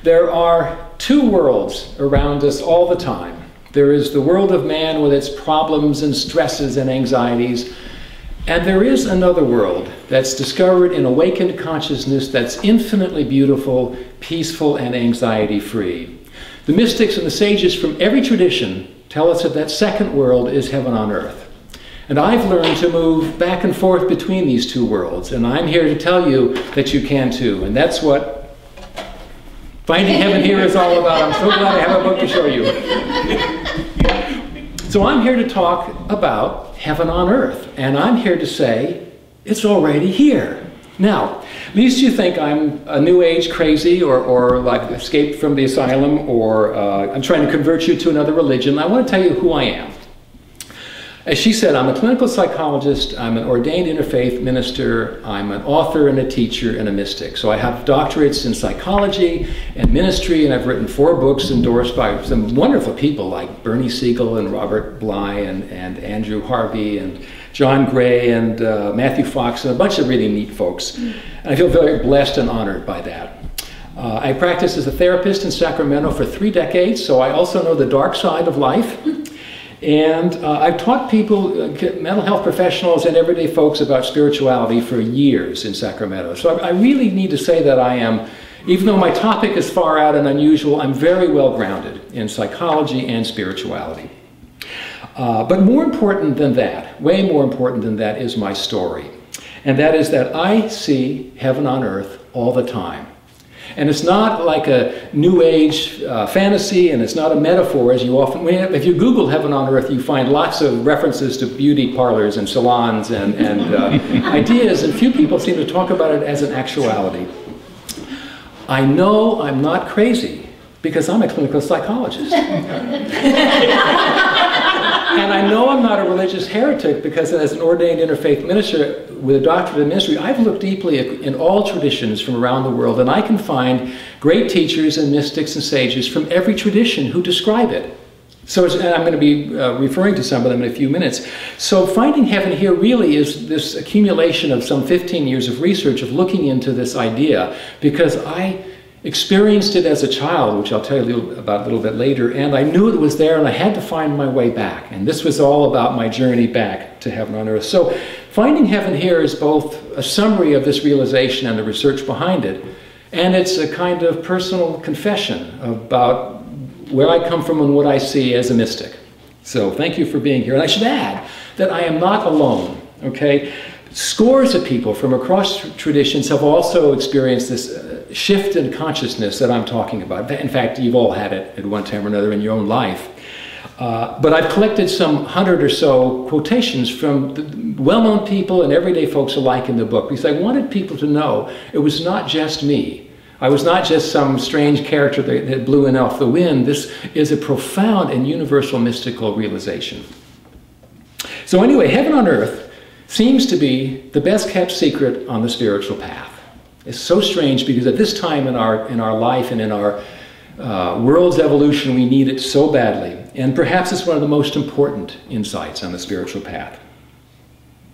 There are two worlds around us all the time. There is the world of man with its problems and stresses and anxieties, and there is another world that's discovered in awakened consciousness that's infinitely beautiful, peaceful, and anxiety-free. The mystics and the sages from every tradition tell us that that second world is heaven on earth. And I've learned to move back and forth between these two worlds, and I'm here to tell you that you can too. And that's what Finding Heaven Here is all about. I'm so glad I have a book to show you. So I'm here to talk about heaven on earth, and I'm here to say it's already here. Now, least you think I'm a New Age crazy or like escaped from the asylum, or I'm trying to convert you to another religion. I want to tell you who I am. As she said, I'm a clinical psychologist, I'm an ordained interfaith minister, I'm an author and a teacher and a mystic. So I have doctorates in psychology and ministry, and I've written 4 books endorsed by some wonderful people like Bernie Siegel and Robert Bly and Andrew Harvey and John Gray and Matthew Fox and a bunch of really neat folks. And I feel very blessed and honored by that. I practiced as a therapist in Sacramento for 3 decades, so I also know the dark side of life. And I've taught people, mental health professionals and everyday folks about spirituality for years in Sacramento. So I really need to say that I am, even though my topic is far out and unusual, I'm very well grounded in psychology and spirituality. But more important than that, way more important than that, is my story. And that is that I see heaven on earth all the time. And it's not like a New Age fantasy, and it's not a metaphor, as you often, if you Google heaven on earth, you find lots of references to beauty parlors and salons and ideas, and few people seem to talk about it as an actuality. I know I'm not crazy because I'm a clinical psychologist. And I know I'm not a religious heretic because as an ordained interfaith minister with a doctorate in ministry, I've looked deeply in all traditions from around the world, and I can find great teachers and mystics and sages from every tradition who describe it. So and I'm going to be referring to some of them in a few minutes. So Finding Heaven Here really is this accumulation of some 15 years of research of looking into this idea, because I experienced it as a child, which I'll tell you about a little bit later, and I knew it was there and I had to find my way back. And this was all about my journey back to heaven on earth. So Finding Heaven Here is both a summary of this realization and the research behind it, and it's a kind of personal confession about where I come from and what I see as a mystic. So thank you for being here. And I should add that I am not alone, okay? Scores of people from across traditions have also experienced this shift in consciousness that I'm talking about. In fact, you've all had it at one time or another in your own life. But I've collected some 100 or so quotations from well-known people and everyday folks alike in the book, because I wanted people to know it was not just me. I was not just some strange character that blew in off the wind. This is a profound and universal mystical realization. So anyway, heaven on earth seems to be the best kept secret on the spiritual path. It's so strange because at this time in our life and in our world's evolution, we need it so badly. And perhaps it's one of the most important insights on the spiritual path.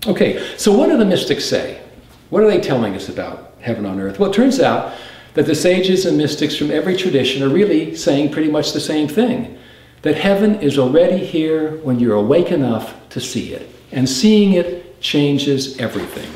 Okay, so what do the mystics say? What are they telling us about heaven on earth? Well, it turns out that the sages and mystics from every tradition are really saying pretty much the same thing. That heaven is already here when you're awake enough to see it. And seeing it changes everything.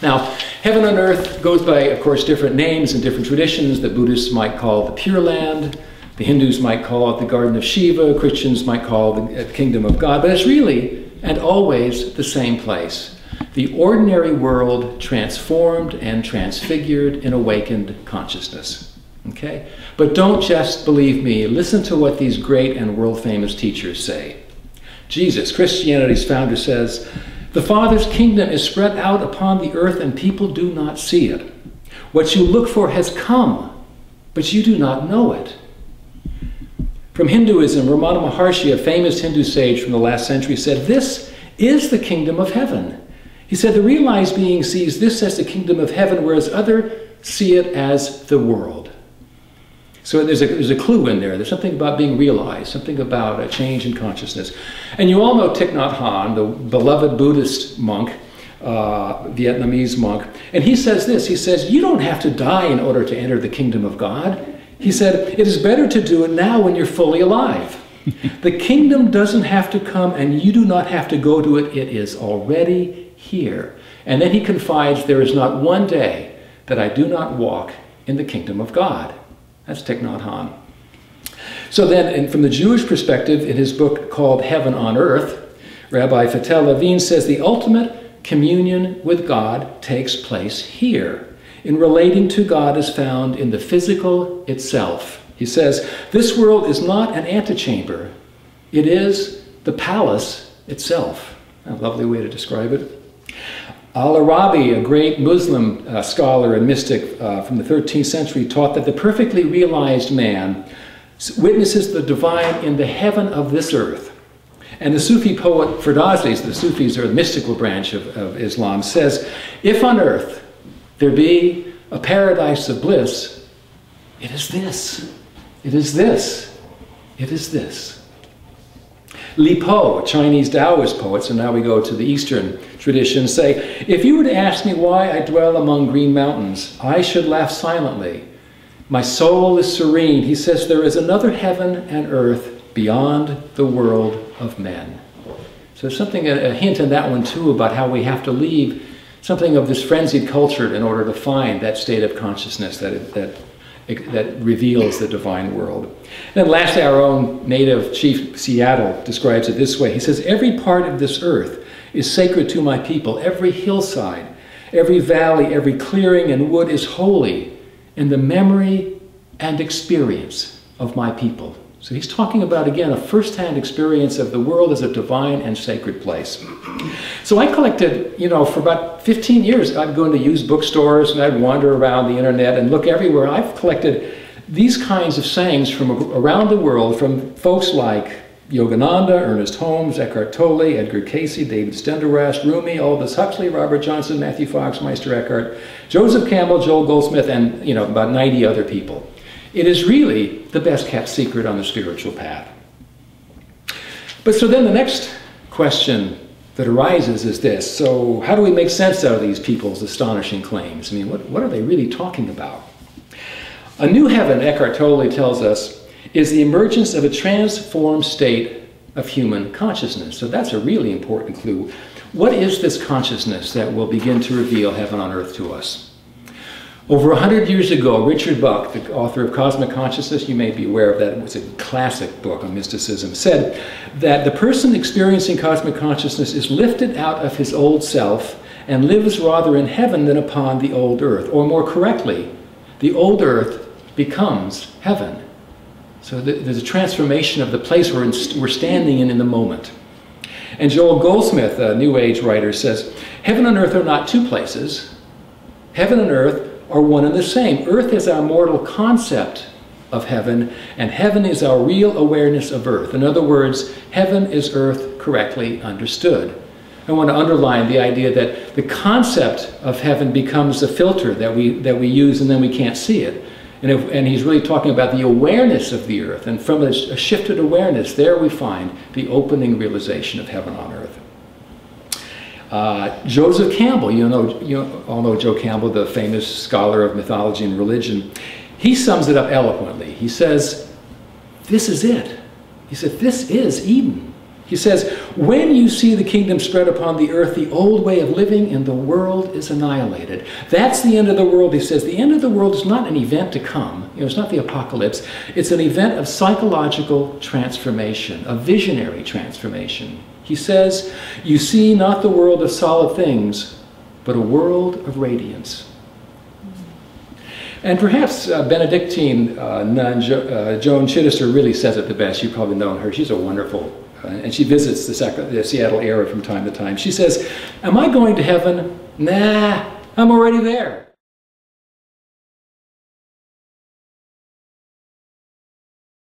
Now, heaven on earth goes by, of course, different names in different traditions. The Buddhists might call it the Pure Land. The Hindus might call it the Garden of Shiva. Christians might call it the Kingdom of God. But it's really and always the same place. The ordinary world transformed and transfigured in awakened consciousness. Okay? But don't just believe me. Listen to what these great and world-famous teachers say. Jesus, Christianity's founder, says, "The Father's kingdom is spread out upon the earth and people do not see it. What you look for has come, but you do not know it." From Hinduism, Ramana Maharshi, a famous Hindu sage from the last century, said, "This is the kingdom of heaven." He said, "The realized being sees this as the kingdom of heaven, whereas others see it as the world." So there's a clue in there. There's something about being realized, something about a change in consciousness. And you all know Thich Nhat Hanh, the beloved Buddhist monk, Vietnamese monk. And he says this, he says, "You don't have to die in order to enter the kingdom of God. He said, it is better to do it now when you're fully alive. The kingdom doesn't have to come and you do not have to go to it. It is already here. And then he confides, there is not one day that I do not walk in the kingdom of God. That's Thich Nhat Hanh. So then, and from the Jewish perspective, in his book called Heaven on Earth, Rabbi Fattel Levine says the ultimate communion with God takes place here. In relating to God is found in the physical itself. He says, this world is not an antechamber. It is the palace itself. A lovely way to describe it. Al-Arabi, a great Muslim scholar and mystic from the 13th century, taught that the perfectly realized man witnesses the divine in the heaven of this earth. And the Sufi poet Ferdowsi, the Sufis are the mystical branch of Islam, says, if on earth there be a paradise of bliss, it is this. It is this. It is this. Li Po, a Chinese Taoist poet, so now we go to the Eastern tradition, say, if you were to ask me why I dwell among green mountains, I should laugh silently. My soul is serene. He says, there is another heaven and earth beyond the world of men. So there's something, a hint in that one too, about how we have to leave something of this frenzied culture in order to find that state of consciousness that reveals the divine world. And then lastly, our own native chief Seattle describes it this way. He says, every part of this earth is sacred to my people. Every hillside, every valley, every clearing and wood is holy in the memory and experience of my people. So he's talking about, again, a first-hand experience of the world as a divine and sacred place. So I collected, for about 15 years, I'd go into used bookstores and I'd wander around the internet and look everywhere. I've collected these kinds of sayings from around the world from folks like Yogananda, Ernest Holmes, Eckhart Tolle, Edgar Cayce, David Steindl-Rast, Rumi, Aldous Huxley, Robert Johnson, Matthew Fox, Meister Eckhart, Joseph Campbell, Joel Goldsmith, and about 90 other people. It is really the best kept secret on the spiritual path. But so then the next question that arises is this. So how do we make sense out of these people's astonishing claims? I mean, what are they really talking about? A new heaven, Eckhart Tolle tells us, is the emergence of a transformed state of human consciousness. So that's a really important clue. What is this consciousness that will begin to reveal heaven on earth to us? Over 100 years ago, Richard Buck, the author of Cosmic Consciousness, you may be aware of that, it was a classic book on mysticism, said that the person experiencing cosmic consciousness is lifted out of his old self and lives rather in heaven than upon the old earth. Or more correctly, the old earth becomes heaven. So there's a transformation of the place we're standing in the moment. And Joel Goldsmith, a New Age writer, says, heaven and earth are not two places. Heaven and earth are one and the same. Earth is our mortal concept of heaven, and heaven is our real awareness of earth. In other words, heaven is earth correctly understood. I want to underline the idea that the concept of heaven becomes a filter that we use and then we can't see it. And he's really talking about the awareness of the earth, and from a shifted awareness, there we find the opening realization of heaven on earth. Joseph Campbell, you all know Joe Campbell, the famous scholar of mythology and religion. He sums it up eloquently. He says, this is it. He said, this is Eden. He says, when you see the kingdom spread upon the earth, the old way of living in the world is annihilated. That's the end of the world. He says, the end of the world is not an event to come. It's not the apocalypse. It's an event of psychological transformation, a visionary transformation. He says, you see not the world of solid things, but a world of radiance. And perhaps Benedictine nun Joan Chittister really says it the best. You've probably known her. She's a wonderful, and she visits the Seattle area from time to time. She says, am I going to heaven? Nah, I'm already there.